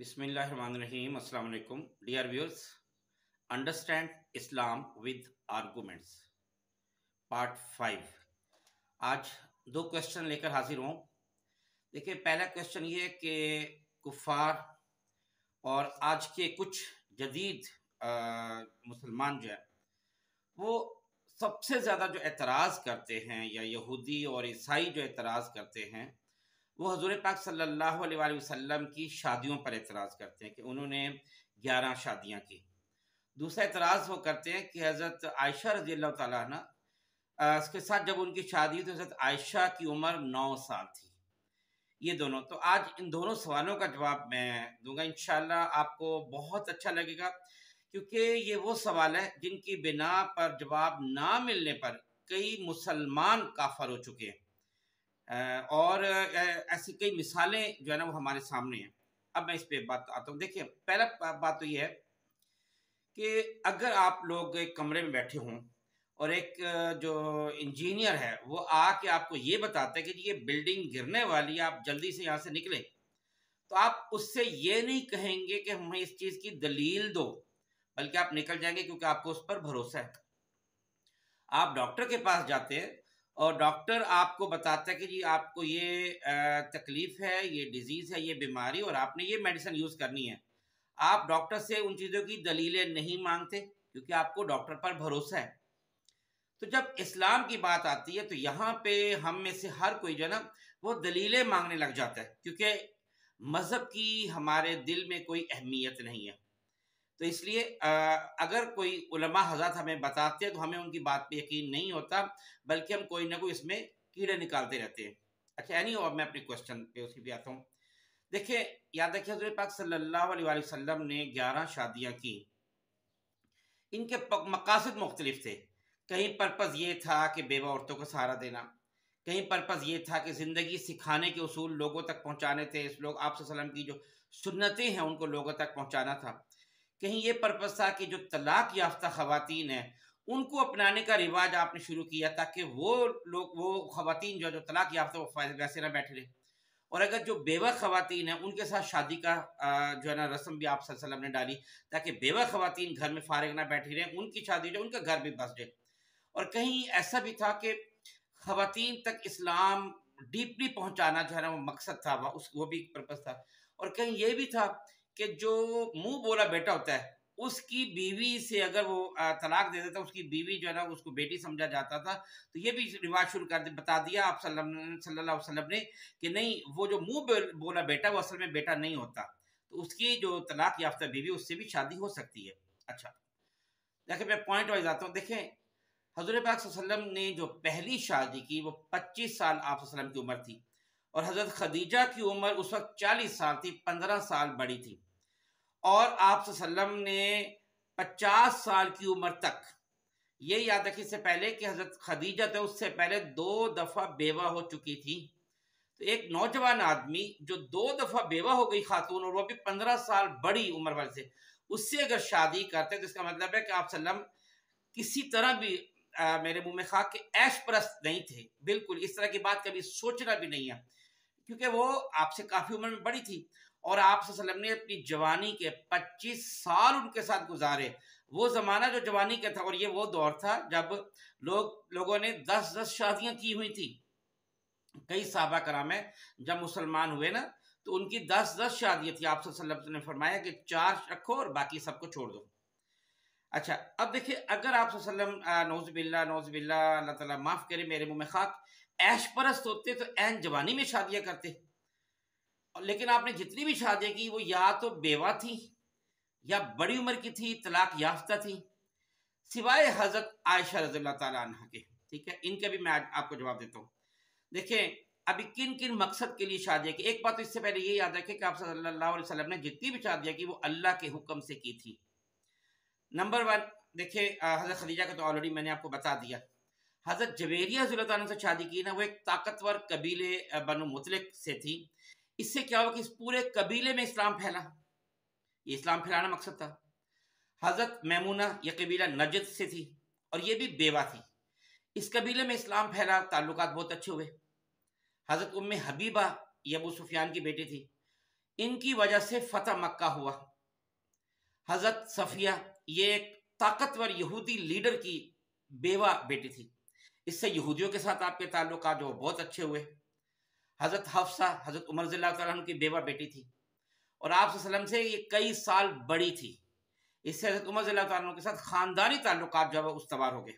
बिस्मिल्लाहिर्रहमानिर्रहीम। अस्सलाम वालेकुम dear viewers. Understand Islam with arguments part 5। आज दो क्वेश्चन लेकर हाजिर हूँ। देखिए, पहला क्वेश्चन ये है कि कुफार और आज के कुछ जदीद मुसलमान जो है वो सबसे ज़्यादा जो एतराज़ करते हैं, या यहूदी और ईसाई जो एतराज़ करते हैं, वो हजूर पाक सल्लल्लाहु अलैहि वसल्लम की शादियों पर एतराज़ करते हैं कि उन्होंने 11 शादियां की। दूसरा एतराज़ वो करते हैं कि हज़रत आयशा रज़ी अल्लाह ताला अन्हा के साथ जब उनकी शादी हुई तो हज़रत आयशा की उम्र 9 साल थी। ये दोनों, तो आज इन दोनों सवालों का जवाब मैं दूंगा। इंशाल्लाह आपको बहुत अच्छा लगेगा, क्योंकि ये वो सवाल है जिनकी बिना पर जवाब ना मिलने पर कई मुसलमान काफर हो चुके हैं। और ऐसी कई मिसालें जो है ना वो हमारे सामने हैं। अब मैं इस पे बात आता हूँ। देखिए, पहला बात तो ये है कि अगर आप लोग एक कमरे में बैठे हों और एक जो इंजीनियर है वो आके आपको ये बताता है कि ये बिल्डिंग गिरने वाली है, आप जल्दी से यहाँ से निकले, तो आप उससे ये नहीं कहेंगे कि हमें इस चीज़ की दलील दो, बल्कि आप निकल जाएंगे क्योंकि आपको उस पर भरोसा है। आप डॉक्टर के पास जाते हैं और डॉक्टर आपको बताता है कि जी आपको ये तकलीफ है, ये डिजीज़ है, ये बीमारी, और आपने ये मेडिसिन यूज़ करनी है। आप डॉक्टर से उन चीज़ों की दलीलें नहीं मांगते क्योंकि आपको डॉक्टर पर भरोसा है। तो जब इस्लाम की बात आती है तो यहाँ पे हम में से हर कोई जो है ना वो दलीलें मांगने लग जाता है, क्योंकि मज़हब की हमारे दिल में कोई अहमियत नहीं है। तो इसलिए अगर कोई उलमा हज़रत हमें बताते हैं तो हमें उनकी बात पे यकीन नहीं होता, बल्कि हम कोई ना कोई इसमें कीड़े निकालते रहते हैं। अच्छा, एनी और मैं अपने क्वेश्चन पे उसी पे आता हूँ। देखिए, याद रखिए, हज़रत पाक सल्लल्लाहु अलैहि वसल्लम ने 11 शादियाँ की। इनके मकासद मुख्तलिफ थे। कहीं पर्पज़ ये था कि बेवा औरतों को सहारा देना, कहीं पर्पज़ ये था कि ज़िंदगी सिखाने के उसूल लोगों तक पहुँचाने थे, इस लोग आप सल्लल्लाहु अलैहि वसल्लम की जो सुन्नतें हैं उनको लोगों तक पहुँचाना था। कहीं ये पर्पज़ था कि जो तलाक याफ्ता ख़वातीन हैं उनको अपनाने का रिवाज आपने शुरू किया ताकि वो लोग, वो ख़वातीन जो तलाक याफ्ता, वो वैसे ना बैठे रहे, और अगर जो बेवा ख़वातीन हैं उनके साथ शादी का जो है ना रस्म भी आप सल्लल्लाहु अलैहि वसल्लम ने डाली, ताकि बेवा ख़वातीन घर में फारिग ना बैठी रहें, उनकी शादी जो उनका घर भी बस जाए। और कहीं ऐसा भी था कि ख़वातीन तक इस्लाम डीपली पहुंचाना जो है ना वो मकसद था, वो भी पर्पस था। और कहीं ये भी था कि जो मुंह बोला बेटा होता है उसकी बीवी से अगर वो तलाक दे देता, उसकी बीवी जो है ना उसको बेटी समझा जाता था। तो ये भी रिवाज शुरू कर बता दिया आप सल्लल्लाहु अलैहि वसल्लम ने कि नहीं, वो जो मुंह बोला बेटा वो असल में बेटा नहीं होता, तो उसकी जो तलाक याफ्ता बीवी उससे भी शादी हो सकती है। अच्छा, देखिए मैं पॉइंट वाइज आता हूँ। देखें, हजूर पाक सल्लल्लाहु अलैहि वसल्लम ने जो पहली शादी की वो 25 साल आप सल्लल्लाहु अलैहि वसल्लम की उम्र थी, और हजरत खदीजा की उम्र उस वक्त 40 साल थी, 15 साल बड़ी थी। और आप सल्लल्लाहु अलैहि वसल्लम ने 50 साल की उम्र तक, ये याद रखिए, इससे पहले कि हजरत खदीजा थे उससे पहले 2 दफा बेवा हो चुकी थी। तो एक नौजवान आदमी जो 2 दफा बेवा हो गई खातून, और वो भी 15 साल बड़ी उम्र वाले से, उससे अगर शादी करते तो इसका मतलब है कि आप सल्लम किसी तरह भी मेरे मुंह में खाक के ऐश परस्त नहीं थे। बिल्कुल इस तरह की बात कभी सोचना भी नहीं है, क्योंकि वो आपसे काफी उम्र में बड़ी थी, और आप सल्लल्लाहु अलैहि वसल्लम ने अपनी जवानी के 25 साल उनके साथ गुजारे। वो जमाना जो जवानी का था, और ये वो दौर था जब लोगों ने 10-10 शादियां की हुई थी। कई साहबा कराम है जब मुसलमान हुए ना तो उनकी 10-10 शादियां थी। आप सल्लल्लाहु अलैहि वसल्लम ने फरमाया कि 4 रखो और बाकी सबको छोड़ दो। अच्छा, अब देखिए, अगर आप नौज़ुबिल्लाह अल्लाह ताला माफ़ करे मेरे मुंह में खाक, ऐश परस्त होते तो ऐन जवानी में शादियां करते। लेकिन आपने जितनी भी शादियां की वो या तो बेवा थी, या बड़ी उम्र की थी, तलाक याफ्ता थी, सिवाय हजरत आयशा रज़ियल्लाहु ताला अन्हा के। ठीक है, इनके भी मैं आपको जवाब देता हूँ। देखें, अभी किन किन मकसद के लिए शादियां की, एक बात तो इससे पहले ये याद रखें कि आप सल्लल्लाहु अलैहि वसल्लम ने जितनी भी शादियां की वो अल्लाह के हुक्म से की थी। नंबर 1, देखिए, हजरत खदीजा का तो ऑलरेडी मैंने आपको बता दिया। हजरत जवेरिया रज़ियल्लाहु ताला से शादी की ना, वो एक ताकतवर कबीले बनु मुतलिक से थी। इससे क्या हुआ कि इस पूरे कबीले में इस्लाम फैला। ये इस्लाम फैलाना मकसद था। हजरत मैमूना, ये कबीला नजद से थी, और ये भी बेवा थी। इस कबीले में इस्लाम फैला, ताल्लुकात बहुत अच्छे हुए। हजरत उम्मे हबीबा, ये अबू सुफियान की बेटी थी, इनकी वजह से फतह मक्का हुआ। हजरत सफिया ये एक ताकतवर यहूदी लीडर की बेवा बेटी थी, इससे यहूदियों के साथ आपके ताल्लुकात जो बहुत अच्छे हुए। हजरत हफ्सा हजरत उमर रज़ियल्लाहु ताला अन्हु की बेवा बेटी थी और आप सल्लल्लाहु अलैहि वसल्लम से ये कई साल बड़ी थी, इससे हजरत उमर रज़ियल्लाहु ताला अन्हु के साथ खानदानी ताल्लुकात जो है उस्तवार हो गए।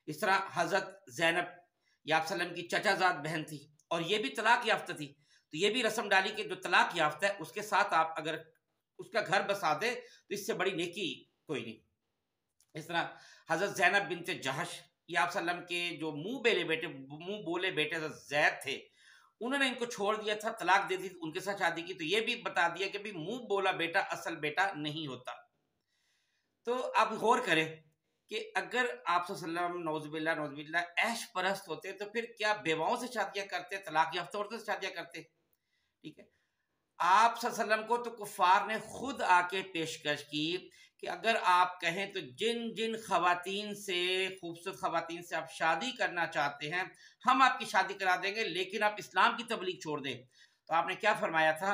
इस तरह हजरत ज़ैनब ये आप सल्लम की चचाजाद बहन थी और ये भी तलाक याफ्ता थी, तो ये भी रस्म डाली कि जो तलाक याफ्ता है उसके साथ आप अगर उसका घर बसा दे तो इससे बड़ी नेकी कोई नहीं। इस तरह हजरत ज़ैनब बिनते जहश ये आप सल्लम के जो मुंह बोले बेटे जैद थे, उन्होंने इनको छोड़ दिया था, तलाक दे दी, उनके साथ शादी की, तो ये भी बता दिया कि भी मुंह बोला बेटा असल बेटा नहीं होता। तो आप गौर करें कि अगर आप सल्लम नौजुबिल्ला ऐश परस्त होते तो फिर क्या बेवाओं से शादियां करते, तलाक याफ्ता औरतों से शादियां करते? ठीक है, आप सल्लम को तो कुफार ने खुद आके पेशकश की कि अगर आप कहें तो जिन जिन खवातीन से, खूबसूरत खवातीन से आप शादी करना चाहते हैं हम आपकी शादी करा देंगे, लेकिन आप इस्लाम की तबलीग छोड़ दें। तो आपने क्या फरमाया था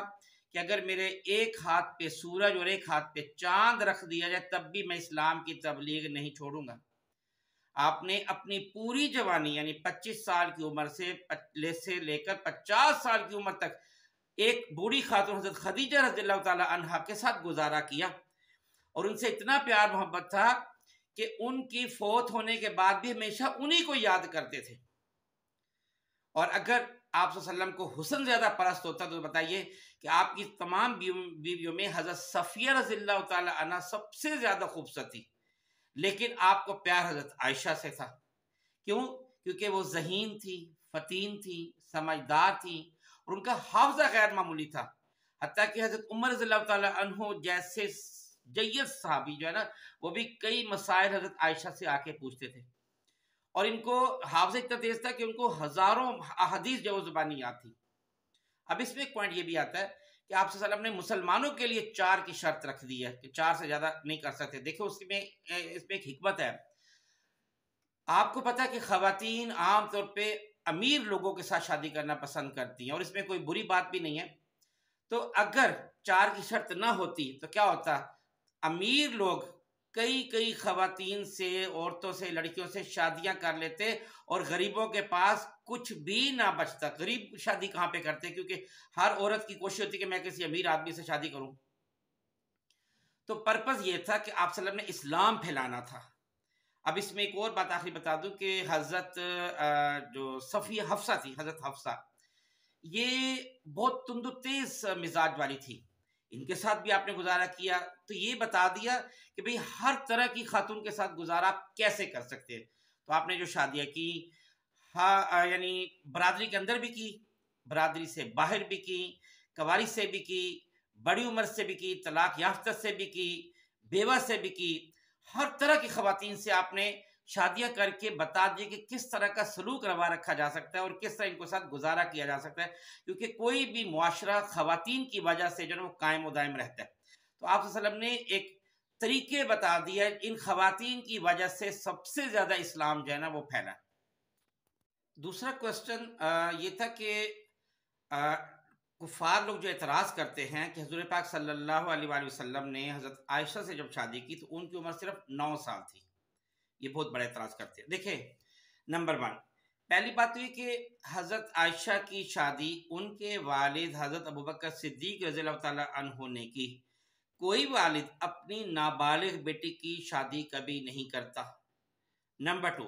कि अगर मेरे एक हाथ पे सूरज और एक हाथ पे चांद रख दिया जाए तब भी मैं इस्लाम की तबलीग नहीं छोड़ूंगा। आपने अपनी पूरी जवानी यानी 25 साल की उम्र से लेकर 50 साल की उम्र तक एक बूढ़ी खातून हज़रत खदीजा रज़ियल्लाहु ताला अन्हा के साथ गुजारा किया और उनसे इतना प्यार मोहब्बत था कि उनकी फौत होने के बाद भी हमेशा उन्हीं को याद करते थे। और अगर आप सल्लम को हुस्न ज़्यादा परस्त होता तो बताइए कि आपकी तमाम बीवियों में हज़रत सफ़िया रज़ियल्लाहु ताला अन्हा सबसे ज़्यादा खूबसूरत थी, लेकिन आपको प्यार हज़रत आयशा से था। क्यों? क्योंकि वो ज़हीन थी, फ़तीन थी, समझदार थी और उनका हाफ़ज़ा गैर मामूली था। हत्ता कि हज़रत उमर रज़ियल्लाहु ताला अन्हु जैसे जय्यद सहाबी जो है ना, वो भी कई मसाइल हज़रत आयशा से आके पूछते थे और इनको हाफ़ज़ा इतना तेज़ था कि उनको हज़ारों अहादीस जो ज़ुबानी याद थी। अब इसमें एक पॉइंट ये भी आता है कि आप सल्लम ने मुसलमानों के लिए 4 की शर्त रख दी है कि 4 से ज़्यादा नहीं कर सकते। देखो उसमें इसमें एक हिकमत है। आपको पता है कि खवातीन आम तौर पे अमीर लोगों के साथ शादी करना पसंद करती हैं और इसमें कोई बुरी बात भी नहीं है। तो अगर 4 की शर्त ना होती तो क्या होता? अमीर लोग कई कई खवातीन से, औरतों से, लड़कियों से शादियां कर लेते और गरीबों के पास कुछ भी ना बचता। गरीब शादी कहाँ पे करते? क्योंकि हर औरत की कोशिश होती कि मैं किसी अमीर आदमी से शादी करूं। तो पर्पस ये था कि आप सल्लम ने इस्लाम फैलाना था। अब इसमें एक और बात आखिरी बता दूं कि हज़रत जो सफ़िया हफ्सा थी, हज़रत हफ्सा ये बहुत तुंदु तेज मिजाज वाली थी। इनके साथ भी आपने गुजारा किया तो ये बता दिया कि भाई हर तरह की खातून के साथ गुजारा आप कैसे कर सकते हैं। तो आपने जो शादियां की, हाँ यानी बरादरी के अंदर भी की, बरादरी से बाहर भी की, कवारी से भी की, बड़ी उम्र से भी की, तलाक याफ्ता से भी की, बेवा से भी की, हर तरह की खवातीन से आपने शादियां करके बता दिए कि किस तरह का सलूक रवा रखा जा सकता है और किस तरह इनको साथ गुजारा किया जा सकता है, क्योंकि कोई भी मुआशरा खवातीन की वजह से जो है वो कायम व दायम रहता है। तो आप वसल्लम ने एक तरीके बता दिया, इन खवातीन की वजह से सबसे ज़्यादा इस्लाम जो है ना वो फैला। दूसरा क्वेश्चन ये था कि कुफार लोग जो एतराज़ करते हैं कि हज़ूर पाक सल्लल्लाहु अलैहि वसल्लम ने हज़रत आयशा से जब शादी की तो उनकी उम्र सिर्फ 9 साल थी। ये बहुत बड़ा एतराज़ करते हैं। देखिए, नंबर 1 पहली बात तो ये कि हज़रत आयशा की शादी उनके वालिद हज़रत अबू बकर सिद्दीक़ रज़ियल्लाहु ताला अन्हु ने की। कोई वालिद अपनी नाबालिग बेटी की शादी कभी नहीं करता। नंबर 2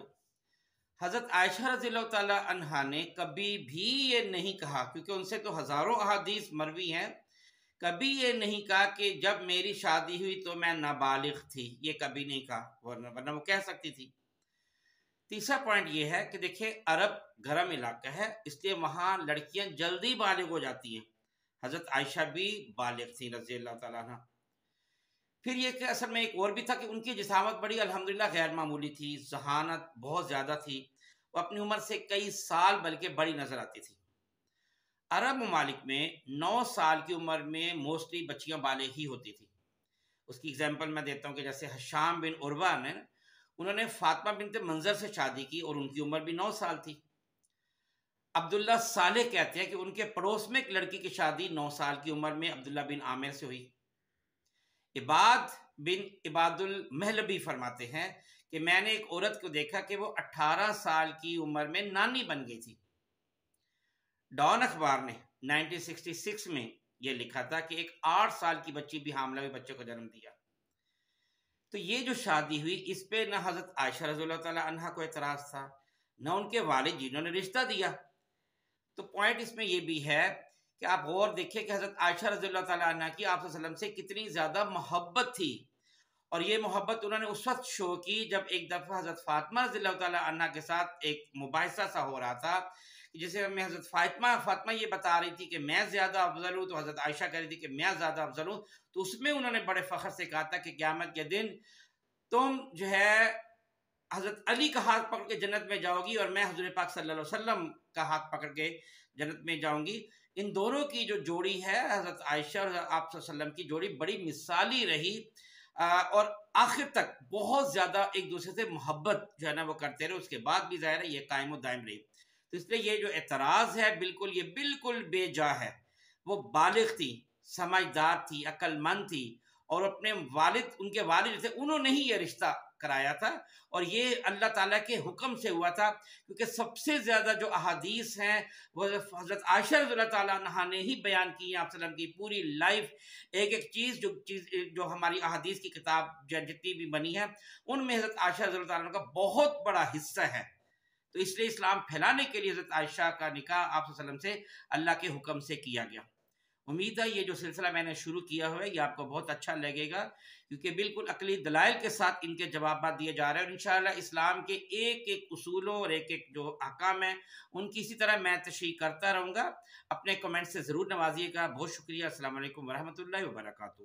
हज़रत आयशा रज़ियल्लाहु ताला अन्हा ने कभी भी ये नहीं कहा, क्योंकि उनसे तो हज़ारों अहादीस मरवी हैं, कभी ये नहीं कहा कि जब मेरी शादी हुई तो मैं नाबालिग थी, ये कभी नहीं कहा, वरना वो कह सकती थी। तीसरा पॉइंट ये है कि देखिए अरब गर्म इलाका है, इसलिए वहाँ लड़कियां जल्दी बालिग हो जाती हैं। हज़रत आयशा भी बालिग थी रज़ी अल्लाह ताला अन्हा। फिर ये कि असल में एक और भी था कि उनकी जिसामत बड़ी अल्हम्दुलिल्लाह गैर मामूली थी, जहानत बहुत ज़्यादा थी, वो अपनी उम्र से कई साल बल्कि बड़ी नज़र आती थी। अरब ममालिक में 9 साल की उम्र में मोस्टली बच्चियां बालिग ही होती थी। उसकी एग्जांपल मैं देता हूँ कि जैसे हशाम बिन उर्वा ने, उन्होंने फातिमा बिनते मंजर से शादी की और उनकी उम्र भी 9 साल थी। عبداللہ صالح کہتے ہیں کہ ان کے پڑوس میں ایک لڑکی کی شادی 9 سال کی عمر میں عبداللہ بن عامر سے ہوئی۔ عباد بن عباد المہلبی فرماتے ہیں کہ میں نے ایک عورت کو دیکھا کہ وہ 18 سال کی عمر میں نانی بن گئی تھی۔ ڈان اخبار نے 1966 میں یہ لکھا تھا کہ ایک 8 سال کی بچی بھی حاملہ ہوئے بچے کو جنم دیا۔ تو یہ جو شادی ہوئی اس پہ نہ حضرت عائشہ رضی اللہ تعالی عنہ کو اعتراض تھا، نہ ان کے والد جنہوں نے رشتہ دیا۔ تو پوائنٹ اس میں یہ بھی ہے کہ آپ غور دیکھیں کہ حضرت عائشہ رضی اللہ تعالی عنہ کی آپ صلی اللہ علیہ وسلم سے کتنی زیادہ محبت تھی، اور یہ محبت انہوں نے اس وقت شو کی جب ایک دفعہ حضرت فاطمہ رضی اللہ تعالی عنہ کے ساتھ ایک مباحثہ سا ہو رہا تھا، جسے میں حضرت فاطمہ یہ بتا رہی تھی کہ میں زیادہ افضل ہوں، تو حضرت عائشہ کہہ رہی تھی کہ میں زیادہ افضل ہوں۔ تو اس میں انہوں نے بڑے فخر سے کہا تھا کہ قیامت کے دن تم جو ہے حضرت علی کا ہاتھ پکڑ کے جنت میں جاؤ گی، اور میں حضور پاک صلی اللہ علیہ وسلم کا ہاتھ پکڑ کے جنت میں جاؤں گی۔ ان دونوں کی جو جوڑی ہے حضرت عائشہ اور آپ صلی اللہ علیہ وسلم کی جوڑی بڑی مثالی رہی، اور آخر تک بہت زیادہ ایک دوسرے سے محبت جو ہے نا وہ کرتے رہے۔ اس کے بعد بھی ظاہر ہے یہ قائم و دائم رہی۔ تو اس لیے یہ جو اعتراض ہے یہ بالکل بے جا ہے۔ وہ بالغ تھی، سمجھدار تھی، عقل مند تھی، اور اپنے والد، ان کے والد تھے، انہوں نے ہی یہ رشتہ کرایا تھا، اور یہ اللہ تعالیٰ کے حکم سے ہوا تھا، کیونکہ سب سے زیادہ جو احادیث ہیں وہ حضرت عائشہ رضی اللہ تعالیٰ عنہ نے ہی بیان کی ہیں۔ آپ صلی اللہ علیہ وسلم کی پوری لائف، ایک ایک چیز جو ہماری احادیث کی کتاب جتنی بھی بنی ہے ان میں حضرت عائشہ رضی اللہ تعالیٰ عنہ کا بہت بڑا حصہ ہے۔ تو اس لیے اسلام پھیلانے کے لیے حضرت عائشہ کا نکاح آپ صلی اللہ علیہ وسلم سے اللہ کے حکم سے کیا گیا۔ امید ہے یہ جو سلسلہ میں نے شروع کیا ہوا ہے یہ آپ کو بہت اچھا لگے گا، کیونکہ بالکل عقلی دلائل کے ساتھ ان کے جوابات دیے جا رہے ہیں، اور انشاءاللہ اسلام کے ایک ایک اصولوں اور ایک ایک جو احکام ہیں ان کی اسی طرح میں تشریح کرتا رہوں گا۔ اپنے کمنٹ سے ضرور نوازیے گا۔ بہت شکریہ۔ السلام علیکم ورحمۃ اللہ وبرکاتہ۔